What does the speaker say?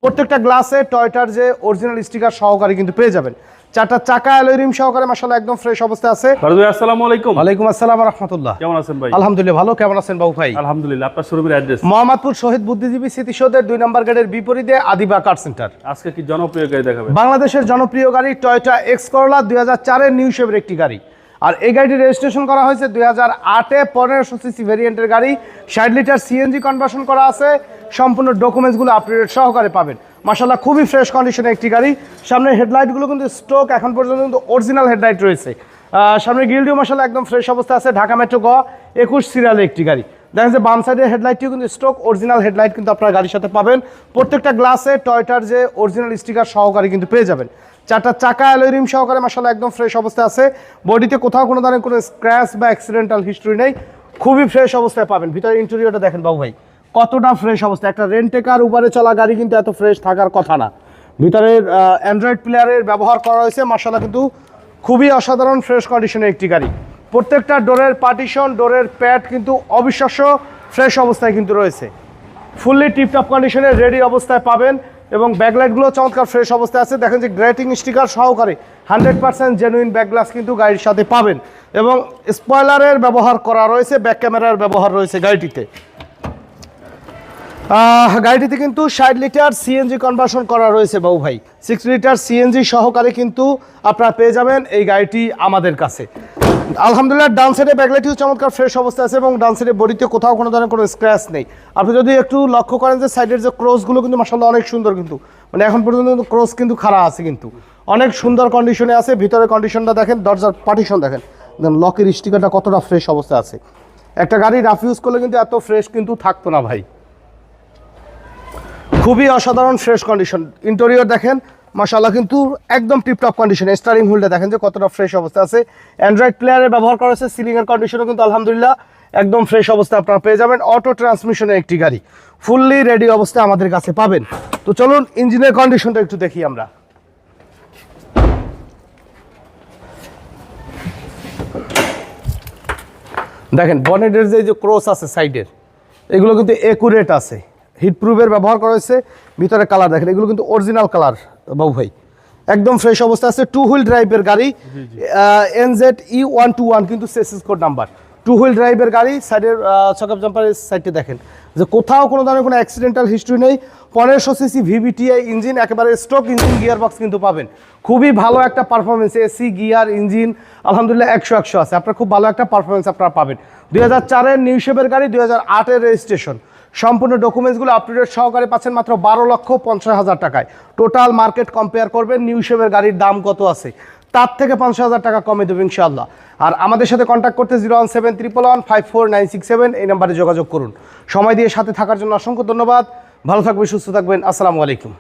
প্রত্যেকটা গ্লাসে টয়টার যে অরিজিনাল স্টিকার সহকারে কিন্তু পেয়ে যাবেন। চারটা চাকা অ্যালয় রিম সহকারে মাশাআল্লাহ একদম ফ্রেশ অবস্থায় আছে। আসসালামু আলাইকুম। ওয়ালাইকুম আসসালাম ওয়া রাহমাতুল্লাহ। কেমন আছেন ভাই? আলহামদুলিল্লাহ ভালো। কেমন আছেন বাবু ভাই? আলহামদুলিল্লাহ। আপনার শোরুমের অ্যাড্রেস? মোহাম্মদপুর শহীদ বুদ্ধিজীবী স্মৃতিসৌধের 2 নম্বর গেটের বিপরীতে আদিবা কার সেন্টার। আজকে কি জনপ্রিয় গাড়ি দেখাবেন? বাংলাদেশের জনপ্রিয় গাড়ি টয়োটা এক্স করোলা 2004 এর নিউ শেপের একটি গাড়ি। আর এই গাড়িটি রেজিস্ট্রেশন করা হয়েছে 2008-এ 1500 সিসি ভেরিয়েন্টের গাড়ি। 60 লিটার সিএনজি কনভার্সন করা আছে। সম্পূর্ণ ডকুমেন্টসগুলো আপডেট সহকারে পাবেন। মাশাআল্লাহ খুবই ফ্রেশ কন্ডিশনের একটি গাড়ি। সামনের হেডলাইটগুলো কিন্তু স্টক এখন পর্যন্ত কিন্তু অরিজিনাল হেডলাইট রয়েছে। সামনের গ্রিলটিও মাশাআল্লাহ একদম ফ্রেশ অবস্থা আছে। ঢাকা মেট্রো গ 21 সিরিয়ালের একটি গাড়ি। দেখেন যে বাম সাইডের হেডলাইটটিও কিন্তু স্টক অরিজিনাল হেডলাইট কিন্তু আপনার গাড়ির সাথে পাবেন। প্রত্যেকটা গ্লাসে টয়টার যে অরিজিনাল স্টিকার সহকারে কিন্তু পেয়ে যাবেন। চারটা চাকা অ্যালয় রিম সহকারে মাশাআল্লাহ একদম ফ্রেশ অবস্থায় আছে। বডিতে কোথাও কোনো ধরনের কোনো স্ক্র্যাচ বা অ্যাক্সিডেন্টাল হিস্ট্রি নেই। খুবই ফ্রেশ অবস্থায় পাবেন। ভিতরে ইন্টেরিয়রটা দেখেন বাবু ভাই কতটা ফ্রেশ অবস্থা। একটা রেন্টেকার উপরে চলা গাড়ি কিন্তু এত ফ্রেশ থাকার কথা না। ভিতরের অ্যান্ড্রয়েড প্লেয়ারের ব্যবহার করা হয়েছে মাশাআল্লাহ কিন্তু খুবই অসাধারণ ফ্রেশ কন্ডিশনের একটি গাড়ি। প্রত্যেকটা ডোরের পার্টিশন ডোরের প্যাড কিন্তু অবিশ্বাস্য ফ্রেশ অবস্থায় কিন্তু রয়েছে। ফুললি টিপটপ কন্ডিশনে রেডি অবস্থায় পাবেন এবং ব্যাকলাইটগুলো চমৎকার ফ্রেশ অবস্থায় আছে। দেখেন যে গ্রেটিং স্টিকার সহকারে 100% জেনুইন ব্যাকগ্লাস কিন্তু গাড়ির সাথে পাবেন এবং স্পয়লারের ব্যবহার করা রয়েছে, ব্যাক ক্যামেরার ব্যবহার রয়েছে গাড়িটিতে। গাড়িটিতে কিন্তু 60 লিটার সিএনজি কনভার্সন করা রয়েছে বাবু ভাই। 6 লিটার সিএনজি সহকারে কিন্তু আপনারা পেয়ে যাবেন এই গাড়িটি আমাদের কাছে। আলহামদুলিল্লাহ ডান সাইডে ব্যাকলাইটটিও চমৎকার ফ্রেশ অবস্থা আছে এবং ডান সাইডে বডিতে কোথাও কোনো ধরনের কোনো স্ক্র্যাচ নেই। আপনি যদি একটু লক্ষ্য করেন যে সাইডের যে ক্রসগুলো কিন্তু মাশাআল্লাহ অনেক সুন্দর, কিন্তু মানে এখন পর্যন্ত কিন্তু ক্রস কিন্তু খাড়া আছে, কিন্তু অনেক সুন্দর কন্ডিশনে আছে। ভিতরের কন্ডিশনটা দেখেন, দরজার পার্টিশন দেখেন, লকের স্টিকারটা কতটা ফ্রেশ অবস্থা আছে। একটা গাড়ি রাফ ইউজ করলে কিন্তু এত ফ্রেশ কিন্তু থাকতো না ভাই। খুবই অসাধারণ ফ্রেশ কন্ডিশন। ইন্টেরিয়র দেখেন মাশাআল্লাহ কিন্তু একদম টিপটপ কন্ডিশনে। স্টারিং হুইলটা দেখেন যে কতটা ফ্রেশ অবস্থা আছে। অ্যান্ড্রয়েড প্লেয়ারের ব্যবহার করা হয়েছে। সিলিংয়ের কন্ডিশনও কিন্তু আলহামদুলিল্লাহ একদম ফ্রেশ অবস্থায় আপনারা পেয়ে যাবেন। অটো ট্রান্সমিশনের একটি গাড়ি ফুললি রেডি অবস্থায় আমাদের কাছে পাবেন। তো চলুন ইঞ্জিনের কন্ডিশনটা একটু দেখি আমরা। দেখেন বনেটের যে ক্রস আছে সাইডের, এগুলো কিন্তু একুরেট আছে। হিটপ্রুফের ব্যবহার করা হয়েছে। ভিতরে কালার দেখেন, এগুলো কিন্তু অরিজিনাল কালার বাবু ভাই, একদম ফ্রেশ অবস্থা আছে। 2 হুইল ড্রাইভের গাড়ি, NZE121 কিন্তু সেসিস কোড নাম্বার। 2 হুইল ড্রাইভের গাড়ি। সাইডের চকআপ জাম্পারের সাইডে দেখেন যে কোথাও কোনো ধরনের কোনো অ্যাক্সিডেন্টাল হিস্ট্রি নেই। 1500 সিসি VVTi ইঞ্জিন, একেবারে স্টক ইঞ্জিন, গিয়ার বক্স কিন্তু পাবেন। খুবই ভালো একটা পারফরমেন্স, এসি গিয়ার ইঞ্জিন আলহামদুলিল্লাহ 100 আছে। আপনার খুব ভালো একটা পারফরমেন্স আপনারা পাবেন। 2004 এর নিউ শেপের গাড়ি, 2008 এর রেজিস্ট্রেশন। সম্পূর্ণ ডকুমেন্টসগুলো আপডেট সহকারে পাচ্ছেন মাত্র 12,50,000 টাকায়। টোটাল মার্কেট কম্পেয়ার করবেন নিউ শেপের গাড়ির দাম কত আছে, তার থেকে 5,000 টাকা কমে দেবেন ইনশাআল্লাহ। আর আমাদের সাথে কন্ট্যাক্ট করতে 01711154967 এই নাম্বারে যোগাযোগ করুন। সময় দিয়ে সাথে থাকার জন্য অসংখ্য ধন্যবাদ। ভালো থাকবেন, সুস্থ থাকবেন। আসসালামু আলাইকুম।